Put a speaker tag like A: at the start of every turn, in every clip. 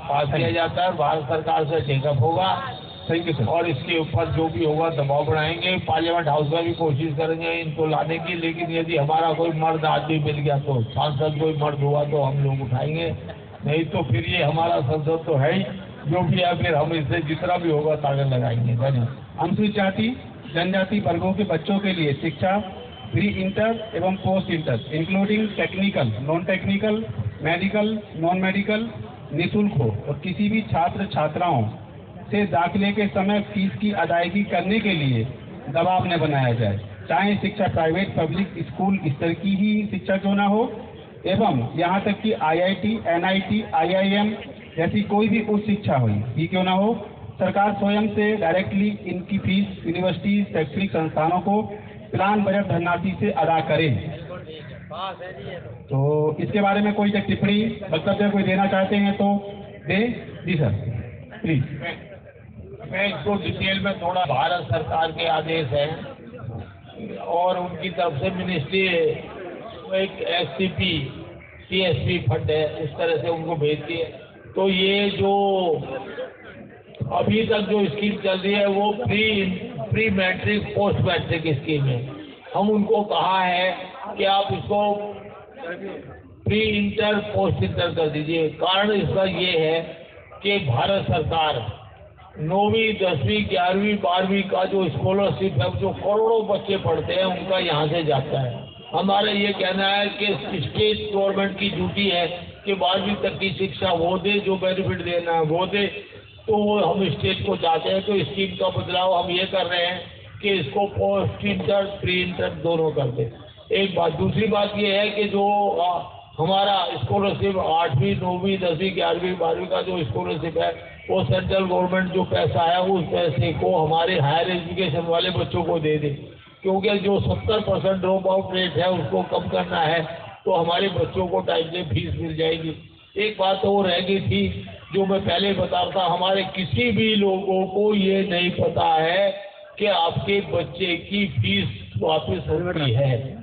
A: पास किया जाता है, भारत सरकार से टेकअप होगा।
B: Thank you sir.
A: और इसके ऊपर जो भी होगा दबाव बढ़ाएंगे। पार्लियामेंट हाउस में भी कोशिश करेंगे इनको लाने की, लेकिन यदि हमारा कोई मर्द आदमी मिल गया तो, सांसद कोई मर्द हुआ तो हम लोग उठाएंगे, नहीं तो फिर ये हमारा संसद तो है ही, जो भी है फिर हम इससे जितना भी होगा ताकत लगाएंगे। धन्यवाद।
B: अनुसूचित जाति जनजाति वर्गों के बच्चों के लिए शिक्षा प्री इंटर एवं post inter including technical, non technical, medical, non medical निःशुल्क हो और किसी भी छात्र छात्राओं से दाखिले के समय फीस की अदायगी करने के लिए दबाव न बनाया जाए, चाहे शिक्षा प्राइवेट पब्लिक स्कूल स्तर की ही शिक्षा क्यों ना हो, एवं यहाँ तक कि IIT, NIT, IIM जैसी कोई भी उच्च शिक्षा हुई ही क्यों ना हो, सरकार स्वयं से डायरेक्टली इनकी फीस यूनिवर्सिटी शैक्षणिक संस्थानों को प्लान बजट धनराशि से अदा करे। तो इसके बारे में कोई टिप्पणी वक्तव्य कोई देना चाहते हैं तो दे। जी सर प्लीज।
A: मैं इसको डिटेल में थोड़ा, भारत सरकार के आदेश हैं और उनकी तरफ से मिनिस्ट्री एक SCP TSP फंड है, उस तरह से उनको भेजती है। तो ये जो अभी तक जो स्कीम चल रही है वो pre matric post matric scheme है। हम उनको कहा है कि आप इसको प्री इंटर पोस्ट इंटर कर दीजिए। कारण इसका ये है कि भारत सरकार 9वीं 10वीं 11वीं 12वीं का जो स्कॉलरशिप है, जो करोड़ों बच्चे पढ़ते हैं, उनका यहाँ से जाता है। हमारा ये कहना है कि स्टेट गवर्नमेंट की ड्यूटी है कि 12वीं तक की शिक्षा वो दे, जो बेनिफिट देना है वो दे। तो वो हम स्टेट को चाहते हैं, तो स्कीम का बदलाव हम ये कर रहे हैं कि इसको पोस्ट इंटर प्री इंटर दोनों कर दे। एक बात। दूसरी बात ये है कि जो हमारा स्कॉलरशिप 8वीं 9वीं 10वीं 11वीं 12वीं का जो स्कॉलरशिप है, वो सेंट्रल गवर्नमेंट जो पैसा है उस पैसे को हमारे हायर एजुकेशन वाले बच्चों को दे दे, क्योंकि जो 70% ड्रॉप आउट रेट है उसको कम करना है, तो हमारे बच्चों को टाइम से फीस मिल जाएगी। एक बात और रह गई थी जो मैं पहले बता रहा था, हमारे किसी भी लोगों को ये नहीं पता है कि आपके बच्चे की फीस वापस होती है।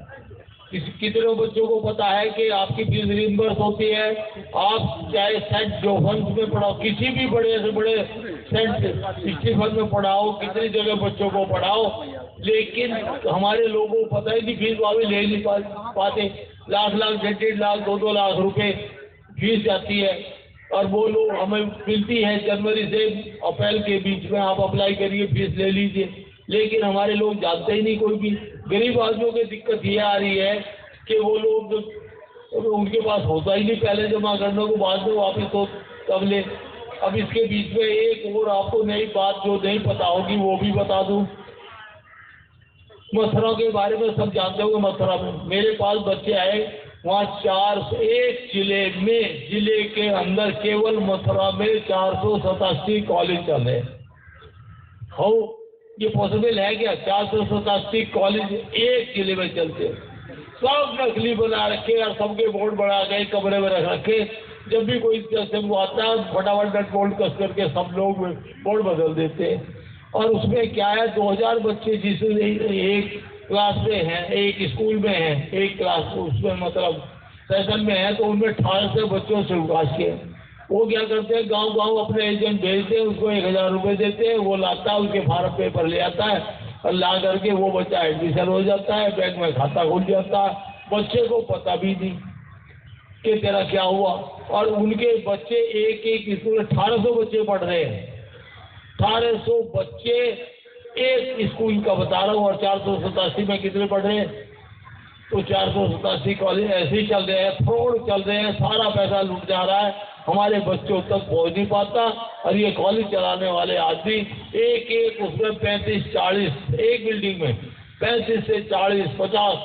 A: कितने बच्चों को पता है कि आपकी फीस रिइंबर्स होती है? आप चाहे सेंट जोसेफ में पढ़ाओ, किसी भी बड़े से बड़े सेंट स्टीफन में पढ़ाओ, कितनी जगह बच्चों को पढ़ाओ, लेकिन हमारे लोगों को पता है कि फीस वापस ले नहीं पाते। लाख 1.5 लाख 2 लाख रुपए फीस जाती है और वो लोग हमें मिलती है जनवरी से अप्रैल के बीच में, आप अप्लाई करिए फीस ले लीजिए, लेकिन हमारे लोग जानते ही नहीं। कोई भी गरीब आदमियों की दिक्कत ये आ रही है कि वो लोग उनके पास होता ही नहीं पहले जमा करने को, बाद में वापस तो कब ले। अब इसके बीच में एक और आपको नई बात जो नहीं पता होगी वो भी बता दूं। मथुरा के बारे में सब जानते होंगे। मथुरा में मेरे पास बच्चे आए, वहाँ 401 जिले के अंदर केवल मथुरा में 487 कॉलेज चल रहे। हो ये पॉसिबल है क्या? 487 कॉलेज एक जिले में चलते, सब नकली बना रखे और सबके बोर्ड बना के कमरे में रख रखे। जब भी कोई वो आता है फटाफट नट बोल्ट कस करके सब लोग बोर्ड बदल देते हैं। और उसमें क्या है, 2000 बच्चे जिसमें एक क्लास में हैं, एक स्कूल में हैं, एक क्लास उसमें मतलब सेशन में है, तो उनमें 1800 बच्चों से उगास के वो क्या करते हैं, गांव अपने एजेंट भेजते हैं, उसको 1000 रुपये देते हैं, वो लाता है, उसके फार्म पेपर ले आता है और ला करके वो बच्चा एडमिशन हो जाता है, बैंक में खाता खुल जाता है। बच्चे को पता भी नहीं कि तेरा क्या हुआ। और उनके बच्चे एक स्कूल 1800 बच्चे पढ़ रहे हैं, 1800 बच्चे एक स्कूल का बता रहा हूँ, और 487 में कितने पढ़ रहे हैं? तो 487 कॉलेज ऐसे ही चल रहे हैं, फ्रॉड चल रहे हैं, सारा पैसा लुट जा रहा है, हमारे बच्चों तक पहुंच नहीं पाता। और ये कॉलेज चलाने वाले आदमी एक उसमें 35-40 एक बिल्डिंग में 35 से 40-50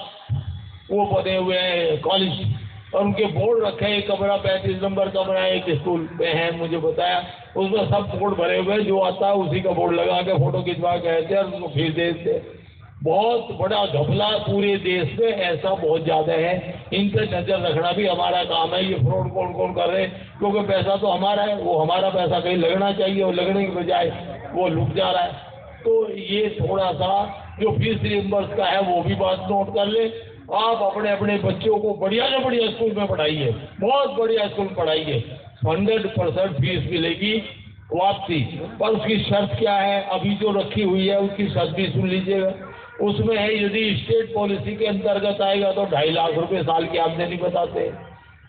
A: वो बने हुए हैं कॉलेज, और उनके बोर्ड रखे हैं। एक कमरा 35 नंबर कमरा एक स्कूल में है, मुझे बताया, उसमें सब बोर्ड भरे हुए हैं, जो आता है उसी का बोर्ड लगा के फोटो खिंचवा के कहते हैं और उसको फीस देते। बहुत बड़ा घपला पूरे देश में ऐसा बहुत ज्यादा है। इन पे नजर रखना भी हमारा काम है। ये फ्रॉड कौन कर रहे हैं, क्योंकि पैसा तो हमारा है, वो हमारा पैसा कहीं लगना चाहिए, और लगने के बजाय वो लुट जा रहा है। तो ये थोड़ा सा जो फीस रिइंबर्स का है वो भी बात नोट कर ले। आप अपने बच्चों को बढ़िया से बढ़िया स्कूल में पढ़ाइए, बहुत बढ़िया स्कूल में पढ़ाइए, 100% फीस मिलेगी वापसी। पर उसकी शर्त क्या है, अभी जो रखी हुई है उसकी शर्त भी सुन लीजिएगा। उसमें है यदि स्टेट पॉलिसी के अंतर्गत आएगा तो 2.5 लाख रुपए साल की आमदनी बताते हैं,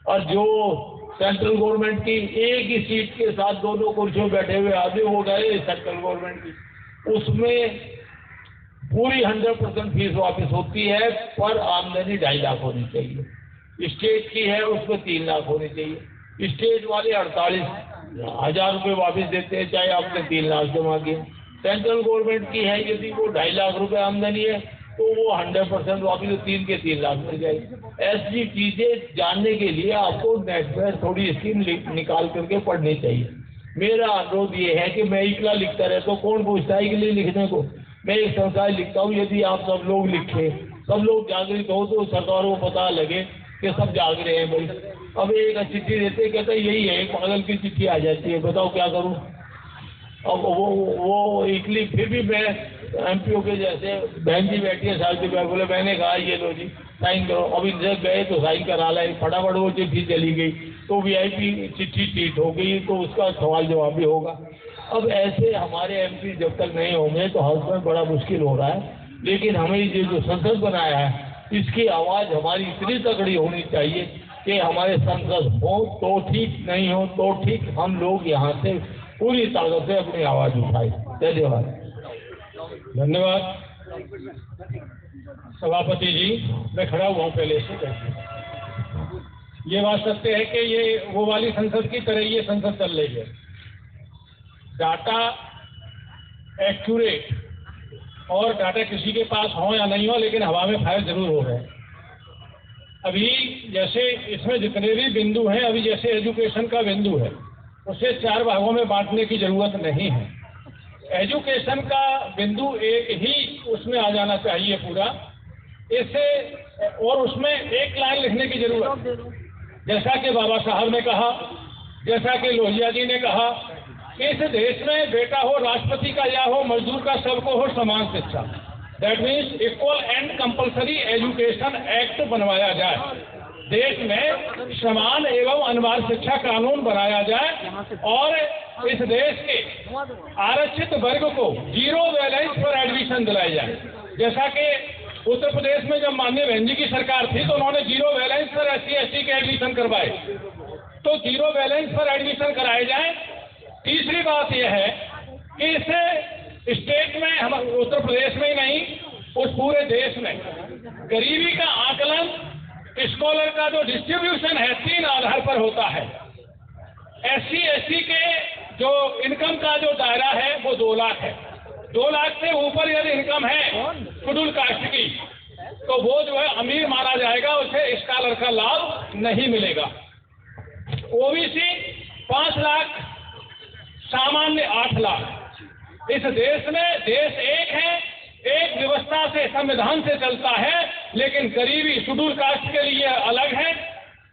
A: और जो सेंट्रल गवर्नमेंट की एक ही सीट के साथ दोनों कुर्सियों बैठे हुए आदमी हो गए सेंट्रल गवर्नमेंट की, उसमें पूरी 100% फीस वापस होती है, पर आमदनी 2.5 लाख होनी चाहिए। स्टेट की है उसमें 3 लाख होनी चाहिए। स्टेट वाले 48,000 रुपये वापस देते हैं चाहे आपने 3 लाख जमा किए। सेंट्रल गवर्नमेंट की है यदि वो 2.5 लाख रुपए आमदनी है तो वो 100% वापस 3 के 3 लाख मिल जाएगी। ऐसी चीजें जानने के लिए आपको नेट पर थोड़ी स्कीम निकाल करके पढ़नी चाहिए। मेरा अनुरोध ये है कि मैं इकला लिखता रहता हूँ, कौन पूछता है के लिए लिखने को। मैं एक संस्था लिखता हूँ, यदि आप सब लोग लिखे, सब लोग जागृत हो तो सरकारों को पता लगे कि सब जाग रहे हैं भाई। अब एक चिट्ठी देते कहते यही है, एक पागल की चिट्ठी आ जाती है, बताओ क्या करूँ। अब वो इकली फिर भी मैं एमपीओ के जैसे बहन जी बैठी है साल के बाद, बोले मैंने कहा ये लो जी साइन करो। अब इनसे गए तो साइन करा लाए, फटाफट वो चिट्ठी चली गई तो वीआईपी चिट्ठी ट्रीट हो गई, तो उसका सवाल जवाब भी होगा। अब ऐसे हमारे एमपी जब तक नहीं होंगे तो हाउस में बड़ा मुश्किल हो रहा है। लेकिन हमें ये जो संसद बनाया है इसकी आवाज हमारी इतनी तगड़ी होनी चाहिए कि हमारे संसद हो तो ठीक, नहीं हो तो ठीक, हम लोग यहाँ से पूरी ताकत से अपनी आवाज उठाए। धन्यवाद।
C: धन्यवाद सभापति जी। मैं खड़ा हुआ हूँ पहले से। ये बात सत्य है कि ये वो वाली संसद की तरह ये संसद चल रही है। डाटा एक्यूरेट और डाटा किसी के पास हो या नहीं हो, लेकिन हवा में फायर जरूर हो रहे हैं। अभी जैसे इसमें जितने भी बिंदु हैं, अभी जैसे एजुकेशन का बिंदु है उसे 4 भागों में बांटने की जरूरत नहीं है। एजुकेशन का बिंदु एक ही उसमें आ जाना चाहिए पूरा, इससे और उसमें एक लाइन लिखने की जरूरत, जैसा कि बाबा साहब ने कहा, जैसा कि लोहिया जी ने कहा कि इस देश में बेटा हो राष्ट्रपति का या हो मजदूर का, सबको हो समान शिक्षा। That means equal and compulsory education act बनवाया जाए। देश में समान एवं अनिवार्य शिक्षा कानून बनाया जाए और इस देश के आरक्षित वर्ग को 0 बैलेंस पर एडमिशन दिलाई जाए। जैसा कि उत्तर प्रदेश में जब माननीय बहन जी की सरकार थी तो उन्होंने 0 बैलेंस पर SC/ST के एडमिशन करवाए, तो 0 बैलेंस पर एडमिशन कराए जाए। तीसरी बात यह है कि इसे स्टेट में, हम उत्तर प्रदेश में ही नहीं उस पूरे देश में गरीबी का आकलन, स्कॉलर का जो डिस्ट्रीब्यूशन है 3 आधार पर होता है। SC/ST के जो इनकम का जो दायरा है वो 2 लाख है। 2 लाख से ऊपर यदि इनकम है शेड्यूल कास्ट की तो वो जो है अमीर माना जाएगा, उसे स्कॉलर का लाभ नहीं मिलेगा। OBC 5 लाख, सामान्य 8 लाख। इस देश में देश एक है, एक व्यवस्था से, संविधान से चलता है, लेकिन गरीबी शेड्यूल कास्ट के लिए अलग है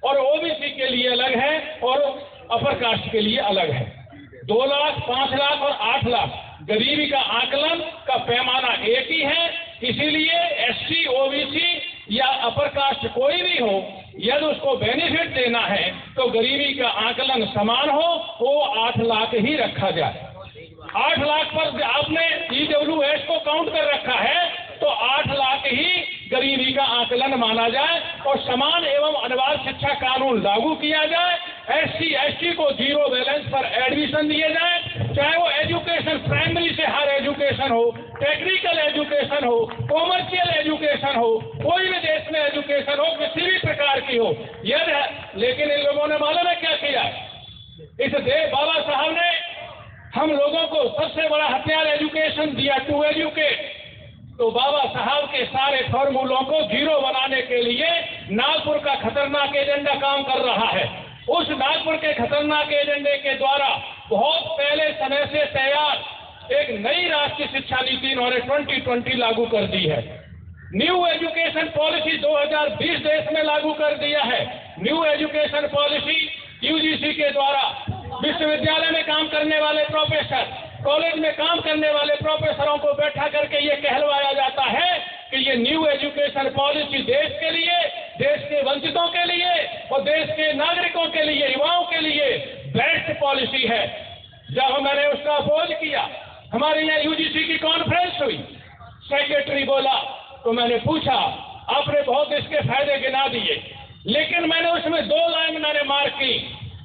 C: और OBC के लिए अलग है और अपर कास्ट के लिए अलग है। 2 लाख, 5 लाख और 8 लाख गरीबी का आकलन का पैमाना एक ही है। इसीलिए SC, OBC या अपर कास्ट कोई भी हो, यदि उसको बेनिफिट देना है तो गरीबी का आकलन समान हो, वो 8 लाख ही रखा जाए। 8 लाख पर आपने EWS को काउंट कर रखा है तो 8 लाख ही गरीबी का आकलन माना जाए और समान एवं अनिवार्य शिक्षा कानून लागू किया जाए। SC/ST को 0 बैलेंस पर एडमिशन दिए जाए, चाहे वो एजुकेशन प्राइमरी से हायर एजुकेशन हो, टेक्निकल एजुकेशन हो, कॉमर्शियल एजुकेशन हो, कोई भी देश में एजुकेशन हो, किसी भी प्रकार की हो। लेकिन इन लोगों ने मालूम है क्या किया? इस देश बाबा साहब ने हम लोगों को सबसे बड़ा हथियार एजुकेशन दिया, टू एजुकेट। तो बाबा साहब के सारे फॉर्मूलों को 0 बनाने के लिए नागपुर का खतरनाक एजेंडा काम कर रहा है। उस नागपुर के खतरनाक एजेंडे के द्वारा बहुत पहले समय से तैयार एक नई राष्ट्रीय शिक्षा नीति इन्होंने 2020 लागू कर दी है। न्यू एजुकेशन पॉलिसी 2020 देश में लागू कर दिया है। न्यू एजुकेशन पॉलिसी UGC के द्वारा विश्वविद्यालय में काम करने वाले प्रोफेसर, कॉलेज में काम करने वाले प्रोफेसरों को बैठा करके ये कहलवाया जाता है कि ये न्यू एजुकेशन पॉलिसी देश के लिए, देश के वंचितों के लिए और देश के नागरिकों के लिए, युवाओं के लिए बेस्ट पॉलिसी है। जब मैंने उसका अपोज किया, हमारे यहाँ यूजीसी की कॉन्फ्रेंस हुई, सेक्रेटरी बोला तो मैंने पूछा, आपने बहुत इसके फायदे गिना दिए, लेकिन मैंने उसमें 2 लाइन मैंने मार्क की।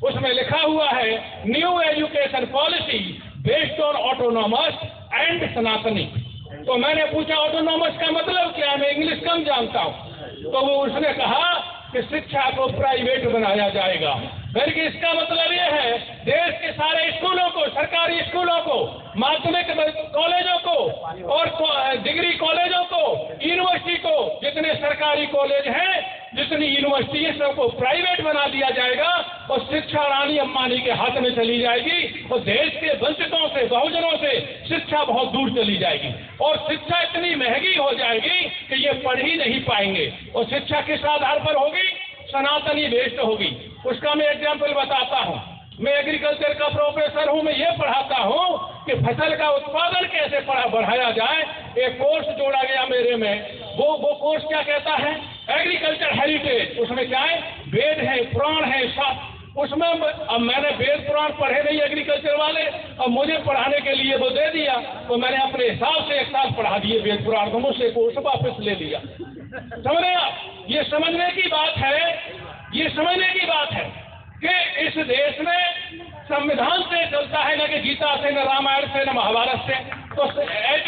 C: उसमें लिखा हुआ है new education policy based on autonomous and सनातनी। तो मैंने पूछा ऑटोनॉमस का मतलब क्या है, मैं इंग्लिश कम जानता हूँ। तो वो उसने कहा कि शिक्षा को प्राइवेट बनाया जाएगा। बल्कि इसका मतलब ये है देश के सारे स्कूलों को, सरकारी स्कूलों को, माध्यमिक कॉलेजों को और डिग्री कॉलेजों को, यूनिवर्सिटी को, जितने सरकारी कॉलेज हैं, जितनी यूनिवर्सिटी है, सबको प्राइवेट बना दिया जाएगा और शिक्षा रानी अंबानी के हाथ में चली जाएगी और देश के वंचितों से, बहुजनों से शिक्षा बहुत दूर चली जाएगी और शिक्षा इतनी महंगी हो जाएगी कि ये पढ़ ही नहीं पाएंगे। और शिक्षा किस आधार पर होगी? सनातनी बेस्ड होगी। उसका मैं एग्जाम्पल बताता हूँ। मैं एग्रीकल्चर का प्रोफेसर हूँ, मैं ये पढ़ाता हूँ कि फसल का उत्पादन कैसे बढ़ाया जाए। एक कोर्स जोड़ा गया मेरे में, वो कोर्स क्या कहता है? Agriculture heritage. उसमें क्या है? वेद है, पुराण है, शास्त्र। उसमें अब मैंने वेद पुराण पढ़े नहीं एग्रीकल्चर वाले, अब मुझे पढ़ाने के लिए वो दे दिया, तो मैंने अपने हिसाब से 1 साल पढ़ा दिए वेद पुराण, तो मुझसे कोर्स वापस ले लिया। समझे आप? ये समझने की बात है, ये समझने की बात है कि इस देश में संविधान से चलता है, न कि गीता से, न रामायण से, न महाभारत से। तो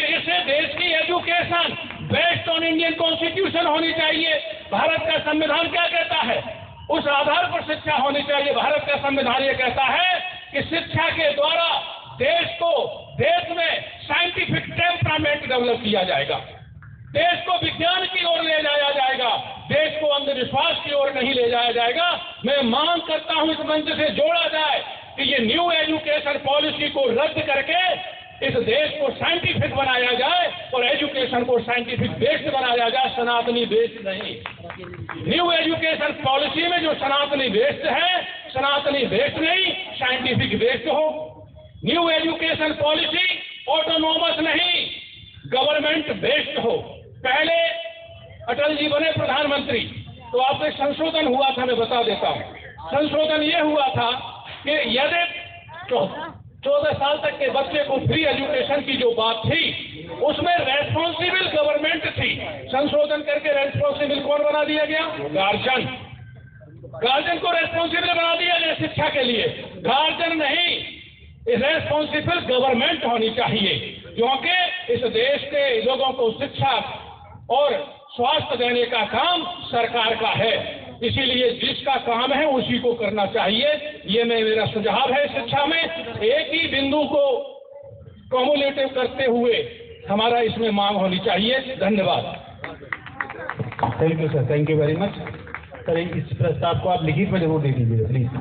C: इसे देश की education based on Indian constitution होनी चाहिए। भारत का संविधान क्या कहता है? उस आधार पर शिक्षा होनी चाहिए। भारत का संविधान ये कहता है कि शिक्षा के द्वारा देश में साइंटिफिक टेम्परामेंट डेवलप किया जाएगा, देश को विज्ञान की ओर ले जाया जाएगा, देश को अंधविश्वास की ओर नहीं ले जाया जाएगा। मैं मांग करता हूं इस मंच से जोड़ा जाए कि ये न्यू एजुकेशन पॉलिसी को रद्द करके इस देश को साइंटिफिक बनाया जाए और एजुकेशन को साइंटिफिक बेस्ड बनाया जाए, सनातनी बेस्ड नहीं। न्यू एजुकेशन पॉलिसी में जो सनातनी बेस्ड है, सनातनी बेस्ड नहीं, साइंटिफिक बेस्ड हो। न्यू एजुकेशन पॉलिसी ऑटोनॉमस नहीं, गवर्नमेंट बेस्ड हो। पहले अटल जी बने प्रधानमंत्री तो आपसे संशोधन हुआ था, मैं बता देता हूँ। संशोधन ये हुआ था कि यदि 14 साल तक के बच्चे को फ्री एजुकेशन की जो बात थी, उसमें रेस्पॉन्सिबल गवर्नमेंट थी। संशोधन करके रेस्पॉन्सिबल कौन बना दिया गया? गार्जियन। गार्जियन को रेस्पॉन्सिबल बना दिया गया शिक्षा के लिए। गार्जियन नहीं, रेस्पॉन्सिबल गवर्नमेंट होनी चाहिए, क्योंकि इस देश के लोगों को शिक्षा और स्वास्थ्य देने का काम सरकार का है। इसीलिए जिसका काम है उसी को करना चाहिए। ये मेरा सुझाव है। शिक्षा में एक ही बिंदु को कम्युलेटिव करते हुए हमारा इसमें मांग होनी चाहिए। धन्यवाद।
B: Thank you sir, thank you very much. Sir इस प्रस्ताव को आप लिखित में जरूर दे दीजिए प्लीज।